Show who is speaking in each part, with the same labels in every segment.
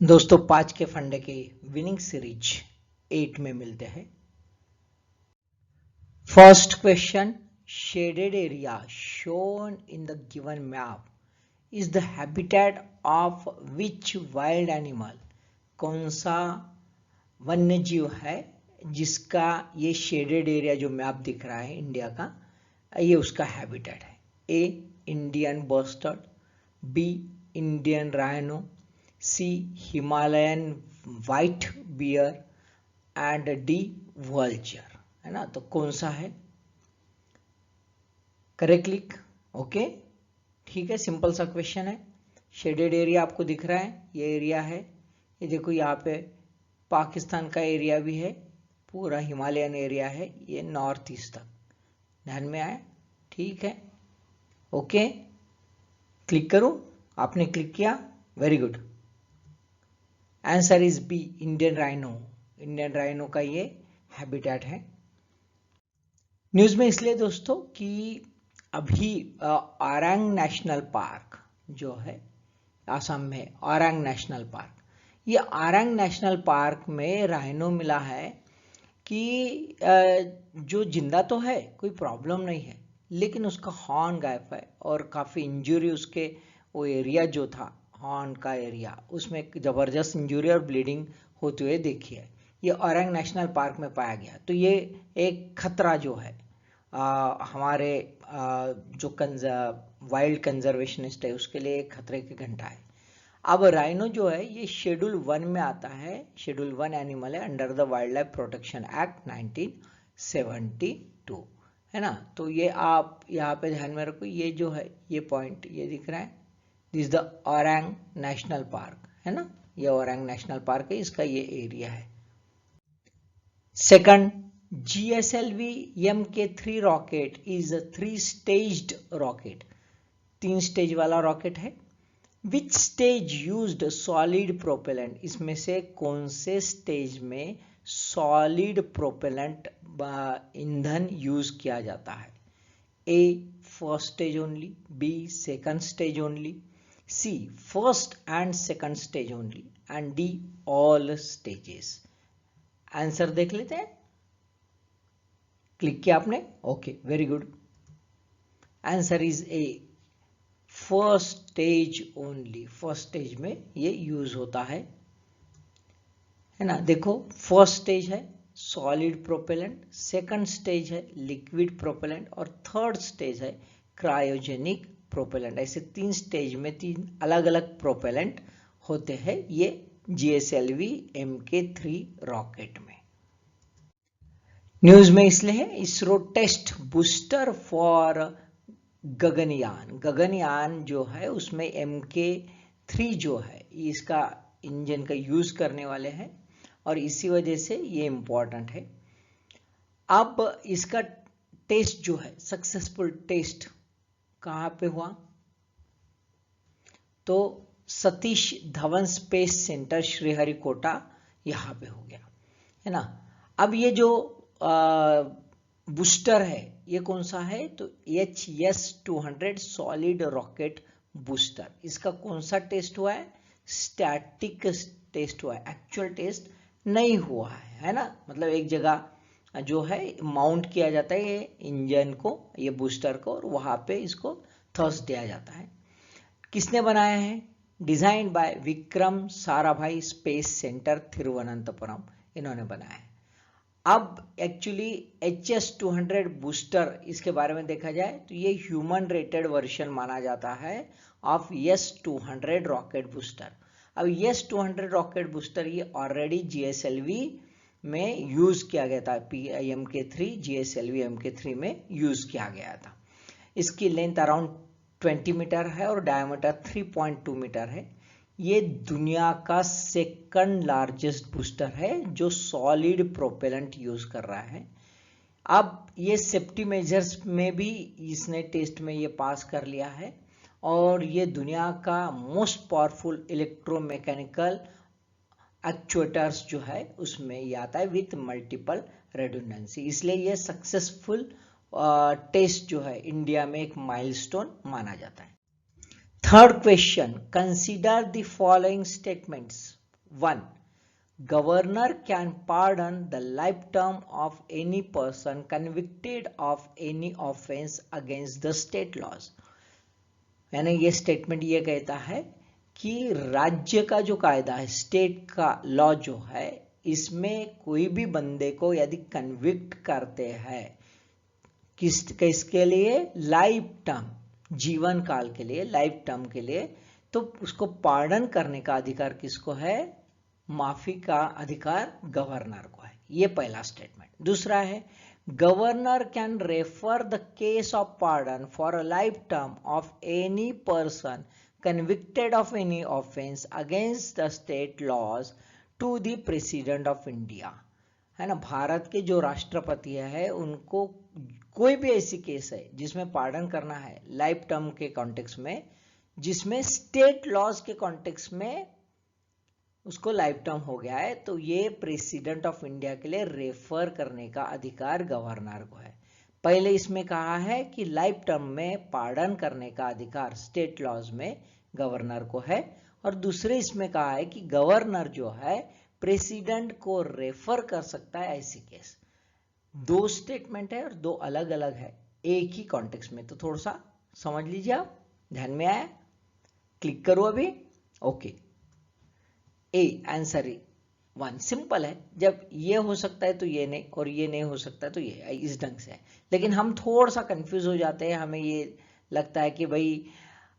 Speaker 1: दोस्तों 5 के फंडे के विनिंग सीरीज 8 में मिलते हैं। First question, shaded area shown in the given map is the habitat of which wild animal. कौन सा वन्य जीव है जिसका ये शेडेड एरिया जो मैप दिख रहा है इंडिया का, ये उसका हैबिटेट है। A Indian bustard, B Indian rhino, C Himalayan white bear and D vulture, है ना। तो कौन सा है, करेक्ट क्लिक। ओके, ठीक है, सिंपल सा क्वेश्चन है। शेडेड एरिया आपको दिख रहा है, ये एरिया है, ये देखो यहाँ पे पाकिस्तान का एरिया भी है, पूरा हिमालयन एरिया है, ये नॉर्थ ईस्ट तक, ध्यान में आया, ठीक है। ओके, क्लिक करूं, आपने क्लिक किया, very good. Answer is B Indian rhino. Indian rhino का ये हैबिटेट है। न्यूज में इसलिए दोस्तों कि अभी ओरांग नेशनल पार्क जो है आसाम में, ओरांग नेशनल पार्क, ये ओरांग नेशनल पार्क में राइनो मिला है कि जो जिंदा तो है, कोई प्रॉब्लम नहीं है, लेकिन उसका हॉर्न गायब है और काफ़ी इंजरी, उसके वो एरिया जो था हॉर्न का एरिया, उसमें ज़बरदस्त इंजरी और ब्लीडिंग होते हुए देखी है। ये ओरांग नेशनल पार्क में पाया गया, तो ये एक खतरा जो है हमारे जो वाइल्ड कंजर्वेशनिस्ट है उसके लिए एक खतरे की घंटा है। अब राइनो जो है ये शेड्यूल 1 में आता है, शेड्यूल 1 एनिमल है under the wild life protection act 1972, है ना। तो ये आप यहाँ पे ध्यान में रखो, ये जो है ये पॉइंट ये दिख रहा है, this the Orang national park, है ना, ये ओरांग नेशनल पार्क है, इसका ये एरिया है। Second, GSLV MK3 rocket is a 3-staged rocket, 3 stage वाला रॉकेट है। Which stage used solid propellant, इसमें से कौन से स्टेज में सॉलिड प्रोपेलेंट ईंधन यूज किया जाता है। A first stage only, B second stage only, C first and second stage only and D all stages. Answer देख लेते हैं, क्लिक किया आपने, okay very good. Answer is A first stage only, first stage में ये use होता है ना। देखो फर्स्ट स्टेज है सॉलिड प्रोपेलेंट, सेकंड स्टेज है लिक्विड प्रोपेलेंट और थर्ड स्टेज है क्रायोजेनिक प्रोपेलेंट। ऐसे 3 स्टेज में 3 अलग अलग प्रोपेलेंट होते हैं ये GSLV MK3 रॉकेट में। न्यूज में इसलिए है, ISRO test booster for Gaganyaan. Gaganyaan जो है उसमें MK3 जो है इसका इंजन का यूज करने वाले हैं और इसी वजह से ये इंपॉर्टेंट है। अब इसका टेस्ट जो है, सक्सेसफुल टेस्ट कहां पे हुआ, तो सतीश धवन स्पेस सेंटर श्रीहरिकोटा यहां पे हो गया, है ना। अब ये जो बूस्टर है ये कौन सा है, तो HS-200 सॉलिड रॉकेट बूस्टर। इसका कौन सा टेस्ट हुआ है, स्टैटिक टेस्ट हुआ है, एक्चुअल टेस्ट नहीं हुआ है ना। मतलब एक जगह जो है माउंट किया जाता है ये इंजन को, ये बूस्टर को, और वहां पे इसको थ्रस्ट दिया जाता है। किसने बनाया है, design by Vikram Sarabhai space centre Thiruvananthapuram, इन्होंने बनाया है। अब एक्चुअली HS-200 बूस्टर, इसके बारे में देखा जाए तो ये ह्यूमन रेटेड वर्जन माना जाता है ऑफ S-200 रॉकेट बूस्टर। अब S-200 रॉकेट बूस्टर ये ऑलरेडी GSLV में यूज किया गया था, MK3 GSLV MK3 में यूज किया गया था। इसकी लेंथ अराउंड 20 मीटर है और डायमीटर 3.2 मीटर है। ये दुनिया का सेकंड लार्जेस्ट बूस्टर है जो सॉलिड प्रोपेलेंट यूज कर रहा है। अब ये सेफ्टी मेजर्स में भी इसने टेस्ट में ये पास कर लिया है और ये दुनिया का मोस्ट पावरफुल इलेक्ट्रोमैकेनिकल एक्चुएटर्स जो है उसमें ये आता है विथ मल्टीपल रेडंडेंसी, इसलिए ये सक्सेसफुल टेस्ट जो है इंडिया में एक माइलस्टोन माना जाता है। Third question, consider the following statements. 1. Governor can pardon the life term of any person convicted of any offense against the state laws. यानी ये स्टेटमेंट ये कहता है कि राज्य का जो कायदा है, स्टेट का लॉ जो है, इसमें कोई भी बंदे को यदि कन्विक्ट करते हैं किसके लिए, लाइफ टर्म, जीवन काल के लिए, लाइफ टर्म के लिए, तो उसको पार्डन करने का अधिकार किसको है, माफी का अधिकार गवर्नर को है। ये पहला स्टेटमेंट। दूसरा है, governor can refer the case of pardon for a life term of any person convicted of any offense against the state laws to the president of India, है ना। भारत के जो राष्ट्रपति है उनको कोई भी ऐसी केस है जिसमें पार्डन करना है लाइफ टर्म के कॉन्टेक्स्ट में, जिसमें स्टेट लॉज के कॉन्टेक्स्ट में उसको लाइफ टर्म हो गया है, तो ये प्रेसिडेंट ऑफ इंडिया के लिए रेफर करने का अधिकार गवर्नर को है। पहले इसमें कहा है कि लाइफ टर्म में पार्डन करने का अधिकार स्टेट लॉज में गवर्नर को है, और दूसरे इसमें कहा है कि गवर्नर जो है प्रेसिडेंट को रेफर कर सकता है ऐसी केस। दो स्टेटमेंट है और दो अलग अलग है एक ही कॉन्टेक्स्ट में, तो थोड़ा सा समझ लीजिए आप। ध्यान में आया? क्लिक करो अभी। ओके, ए आंसर 1 सिंपल है। जब ये हो सकता है तो ये नहीं, और ये नहीं हो सकता तो ये, इस ढंग से है। लेकिन हम थोड़ा सा कंफ्यूज हो जाते हैं, हमें ये लगता है कि भाई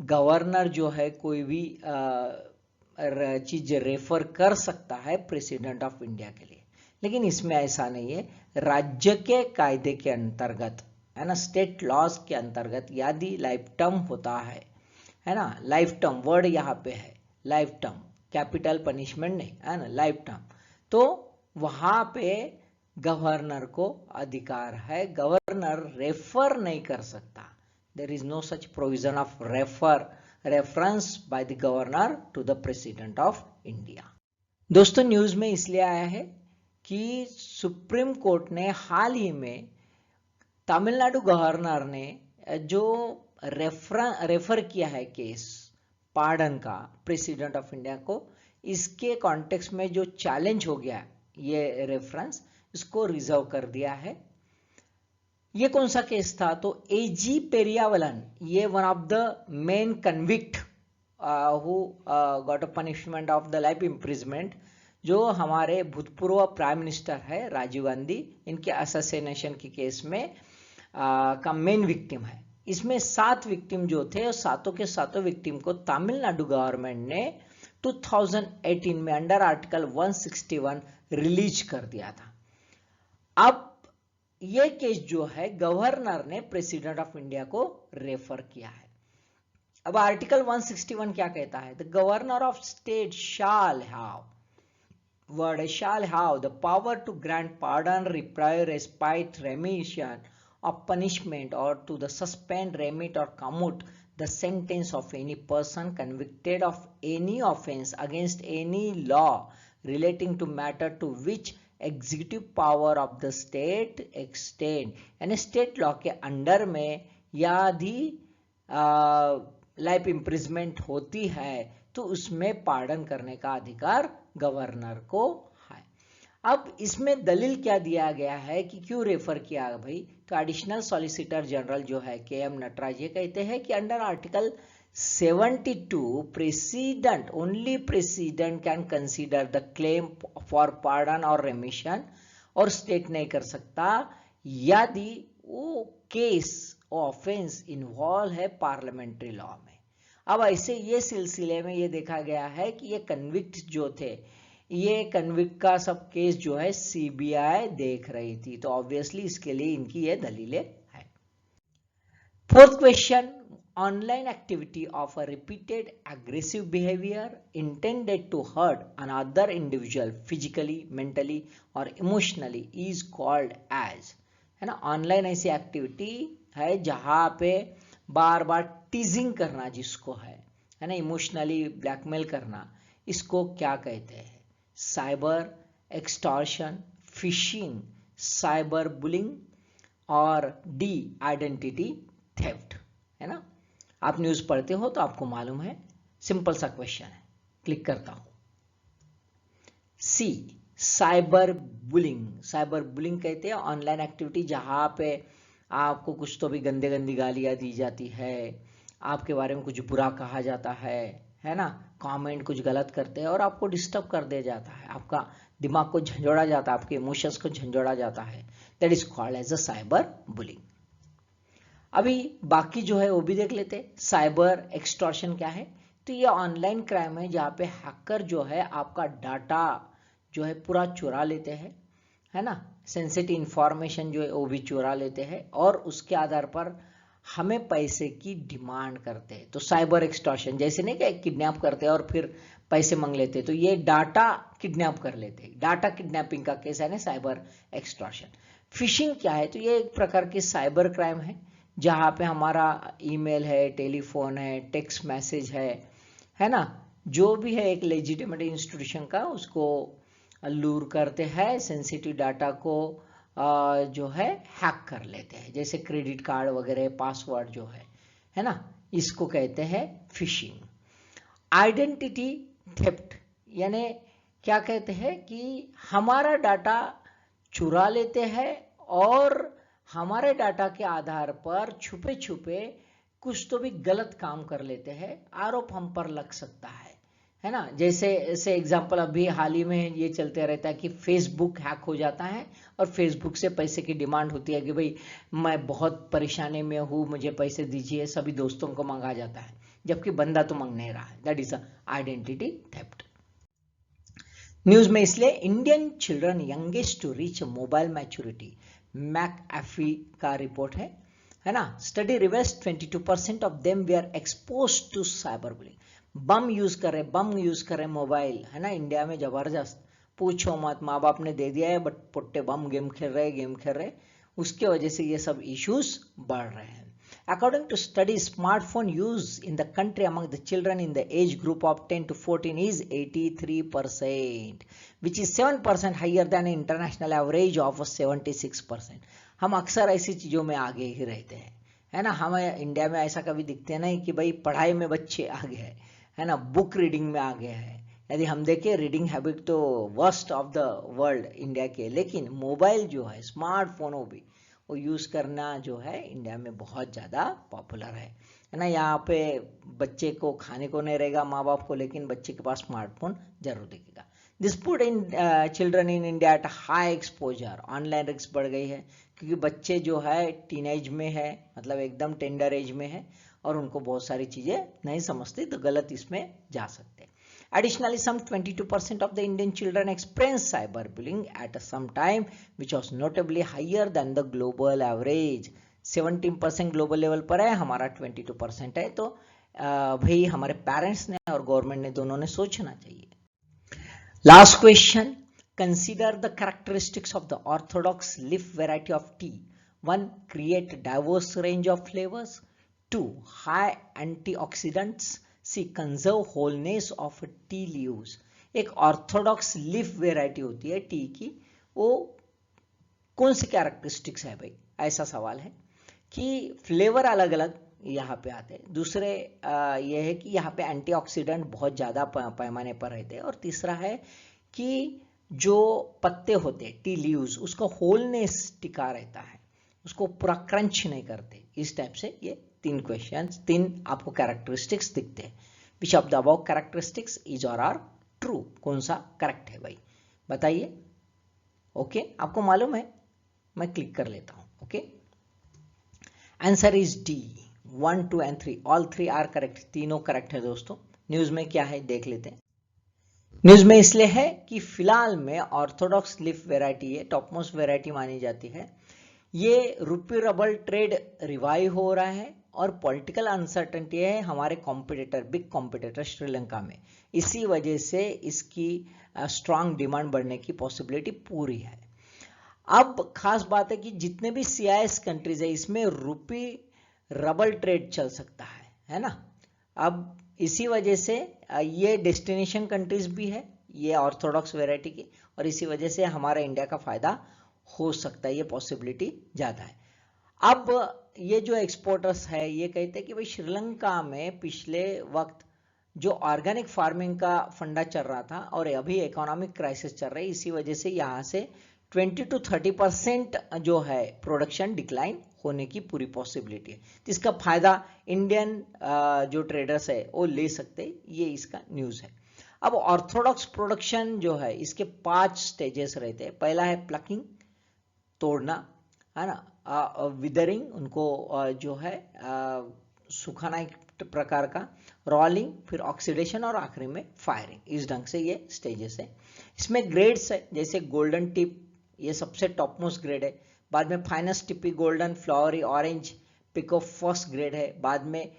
Speaker 1: गवर्नर जो है कोई भी चीज रेफर कर सकता है प्रेसिडेंट ऑफ इंडिया के लिए, लेकिन इसमें ऐसा नहीं है। राज्य के कायदे के अंतर्गत, है ना, स्टेट लॉज के अंतर्गत यदि लाइफ टर्म होता है ना, लाइफ टर्म वर्ड यहाँ पे है, लाइफ टर्म, कैपिटल पनिशमेंट नहीं, है ना, लाइफ टर्म, तो वहां पे गवर्नर को अधिकार है, गवर्नर रेफर नहीं कर सकता। There is no such provision of reference by the governor to the president of India. दोस्तों, न्यूज में इसलिए आया है कि सुप्रीम कोर्ट ने हाल ही में तमिलनाडु गवर्नर ने जो रेफर किया है केस पार्डन का प्रेसिडेंट ऑफ इंडिया को, इसके कॉन्टेक्स्ट में जो चैलेंज हो गया ये रेफरेंस, इसको रिजर्व कर दिया है। ये कौन सा केस था? तो एजी पेरियावलन, ये one of the main convict who got a punishment of the life imprisonment, जो हमारे भूतपूर्व प्राइम मिनिस्टर है राजीव गांधी, इनके असैसिनेशन के केस में का मेन विक्टिम है। इसमें 7 विक्टिम जो थे, और सातों के सातों विक्टिम को तमिलनाडु गवर्नमेंट ने 2018 में अंडर आर्टिकल 161 रिलीज कर दिया था। अब ये केस जो है गवर्नर ने प्रेसिडेंट ऑफ इंडिया को रेफर किया है। अब आर्टिकल 161 क्या कहता है? The governor of state shall have, word shall have the power to grant pardon, reprieve, respite, remission of punishment, or to the suspend, remit or commute the sentence of any person convicted of any offense against any law relating to matter to which executive power of the state extend। यानी state law के under में यदि life imprisonment होती है तो उसमें pardon करने का अधिकार गवर्नर को है। अब इसमें दलील क्या दिया गया है कि क्यों रेफर किया भाई? तो एडिशनल सॉलिसिटर जनरल जो है KM नटराज, ये कहते हैं कि under article 72 president, only president can consider the claim for pardon और रेमिशन, और स्टेट नहीं कर सकता यदि वो केस ऑफेंस इन्वॉल्व है पार्लियामेंट्री लॉ में। अब ऐसे ये सिलसिले में ये देखा गया है कि ये कन्विक्ट जो थे, ये कन्विक्ट का सब केस जो है CBI देख रही थी, तो ऑब्वियसली इसके लिए इनकी ये दलीलें है। 4th question, online activity of a repeated aggressive behaviour intended to hurt another individual physically, mentally और इमोशनली इज कॉल्ड एज, है ना। ऑनलाइन ऐसी एक्टिविटी है जहां पे बार बार टीजिंग करना जिसको है ना, इमोशनली ब्लैकमेल करना, इसको क्या कहते हैं? Cyber extortion, fishing, cyber bullying और डी आइडेंटिटी थेफ्ट, है ना। आप न्यूज पढ़ते हो तो आपको मालूम है, सिंपल सा क्वेश्चन है। क्लिक करता हूं। सी साइबर बुलिंग। साइबर बुलिंग कहते हैं ऑनलाइन एक्टिविटी जहां पे आपको कुछ तो भी गंदे गंदी गालियां दी जाती है, आपके बारे में कुछ बुरा कहा जाता है ना, कमेंट कुछ गलत करते हैं और आपको डिस्टर्ब कर दिया जाता है, आपका दिमाग को झंझोड़ा जाता है, आपके इमोशंस को झंझोड़ा जाता है। That is called as a cyber bullying. अभी बाकी जो है वो भी देख लेते हैं। साइबर एक्सटॉर्शन क्या है? तो ये ऑनलाइन क्राइम है जहाँ पे हैकर जो है आपका डाटा जो है पूरा चुरा लेते हैं, है ना, सेंसिटिव इंफॉर्मेशन जो है वो भी चुरा लेते हैं और उसके आधार पर हमें पैसे की डिमांड करते हैं। तो साइबर एक्सटॉर्शन जैसे नहीं कि किडनैप करते हैं और फिर पैसे मांग लेते हैं, तो ये डाटा किडनैप कर लेते हैं। डाटा किडनैपिंग का केस है ना साइबर एक्सटॉर्शन। फिशिंग क्या है? तो ये एक प्रकार की साइबर क्राइम है जहाँ पे हमारा ईमेल है, टेलीफोन है, टेक्स्ट मैसेज है ना, जो भी है एक लेजिटिमेट इंस्टीट्यूशन का, उसको लूर करते हैं, सेंसिटिव डाटा को जो है हैक कर लेते हैं, जैसे क्रेडिट कार्ड वगैरह पासवर्ड जो है ना, इसको कहते हैं फिशिंग। आइडेंटिटी थेफ्ट यानी क्या कहते हैं कि हमारा डाटा चुरा लेते हैं और हमारे डाटा के आधार पर छुपे छुपे कुछ तो भी गलत काम कर लेते हैं, आरोप हम पर लग सकता है ना। जैसे एग्जांपल अभी हाल ही में ये चलते रहता है कि फेसबुक हैक हो जाता है और फेसबुक से पैसे की डिमांड होती है कि भाई मैं बहुत परेशानी में हूँ, मुझे पैसे दीजिए, सभी दोस्तों को मांगा जाता है जबकि बंदा तो मांग नहीं रहा है। That is identity theft. News में इसलिए Indian children youngest to reach mobile maturity, McAfee का रिपोर्ट है ना। Study reveals 22% of them they are exposed to cyber bullying. बम यूज कर रहे मोबाइल, है ना, इंडिया में जबरदस्त, पूछो मत, माँ बाप ने दे दिया है बट पुट्टे बम गेम खेल रहे, उसके वजह से ये सब इश्यूज बढ़ रहे हैं। According to studies, smartphone use in the country among the children in the age group of 10 to 14 is 83%, which is 7% higher than an international average of 76%. हम अक्सर ऐसी चीज़ों में आगे ही रहते हैं, है ना। हम इंडिया में ऐसा कभी दिखते नहीं कि भाई पढ़ाई में बच्चे आगे है ना, बुक रीडिंग में आगे है। यदि हम देखें रीडिंग हैबिट तो worst of the world India के, लेकिन मोबाइल जो है, स्मार्टफोन भी वो यूज़ करना जो है इंडिया में बहुत ज़्यादा पॉपुलर है ना। यहाँ पे बच्चे को खाने को नहीं रहेगा माँ बाप को, लेकिन बच्चे के पास स्मार्टफोन जरूर दिखेगा। This put in children in India at high exposure. Online risk बढ़ गई है क्योंकि बच्चे जो है टीनेज में है, मतलब एकदम टेंडर एज में है और उनको बहुत सारी चीज़ें नहीं समझते, तो गलत इसमें जा सकते हैं। Additionally, some 22% of the Indian children experience cyberbullying at some time, which was notably higher than the global average. 17% global level पर है, हमारा 22% है। तो भाई हमारे पेरेंट्स ने और गवर्नमेंट ने दोनों ने सोचना चाहिए। Last question, consider the characteristics of the orthodox leaf variety of tea. 1. Create diverse range of flavors. 2. High antioxidants. C conserve wholeness of tea leaves. एक ऑर्थोडॉक्स लीफ वेराइटी होती है टी की, वो कौन सी कैरेक्टरिस्टिक्स है भाई, ऐसा सवाल है कि फ्लेवर अलग अलग यहाँ पे आते हैं। दूसरे ये है कि यहाँ पे एंटीऑक्सीडेंट बहुत ज़्यादा पैमाने पर रहते हैं। और तीसरा है कि जो पत्ते होते हैं टी लीव्स, उसका होलनेस टिका रहता है, उसको पूरा क्रंच नहीं करते। इस टाइप से ये तीन क्वेश्चंस, तीन आपको कैरेक्टरिस्टिक्स दिखते हैं। Which of the above characteristics is और आर ट्रू, कौन सा करेक्ट है भाई बताइए। ओके, आपको मालूम है, मैं क्लिक कर लेता हूं। Okay, answer is D, 1, 2 and 3, all 3 are correct, तीनों करेक्ट है दोस्तों। न्यूज में क्या है देख लेते हैं। न्यूज में इसलिए है कि फिलहाल में ऑर्थोडॉक्स लीफ वेराइटी है, टॉपमोस्ट वेराइटी मानी जाती है। ये रूपी रबल ट्रेड रिवाइव हो रहा है और पॉलिटिकल अनसर्टेनिटी है हमारे कॉम्पिटिटर, बिग कॉम्पिटिटर श्रीलंका में, इसी वजह से इसकी स्ट्रांग डिमांड बढ़ने की पॉसिबिलिटी पूरी है। अब खास बात है कि जितने भी CIS कंट्रीज है इसमें रूपी रबल ट्रेड चल सकता है ना। अब इसी वजह से ये डेस्टिनेशन कंट्रीज भी है ये ऑर्थोडॉक्स वेराइटी की, और इसी वजह से हमारा इंडिया का फायदा हो सकता है, ये पॉसिबिलिटी ज़्यादा है। अब ये जो एक्सपोर्टर्स है ये कहते हैं कि भाई श्रीलंका में पिछले वक्त जो ऑर्गेनिक फार्मिंग का फंडा चल रहा था और अभी इकोनॉमिक क्राइसिस चल रही है, इसी वजह से यहाँ से 20 to 30% जो है प्रोडक्शन डिक्लाइन होने की पूरी पॉसिबिलिटी है। तो इसका फायदा इंडियन जो ट्रेडर्स है वो ले सकते, ये इसका न्यूज़ है। अब ऑर्थोडॉक्स प्रोडक्शन जो है इसके 5 स्टेजेस रहते हैं। पहला है प्लकिंग, तोड़ना, है ना, विदरिंग, उनको जो है सुखाना एक प्रकार का, रोलिंग, फिर ऑक्सीडेशन और आखिरी में फायरिंग। इस ढंग से ये स्टेजेस है। इसमें ग्रेड्स है, जैसे गोल्डन टिप, ये सबसे टॉप मोस्ट ग्रेड है। बाद में finest tippy golden flowery orange pekoe first grade है। बाद में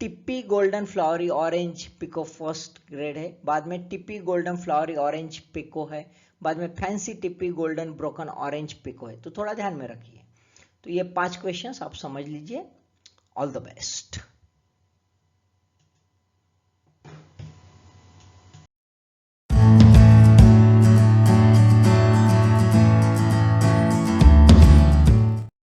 Speaker 1: tippy golden flowery orange pekoe first grade है। बाद में tippy golden flowery orange pekoe है। बाद में fancy tippy golden broken orange pekoe है। तो थोड़ा ध्यान में रखिए। तो ये 5 क्वेश्चंस आप समझ लीजिए। All the best.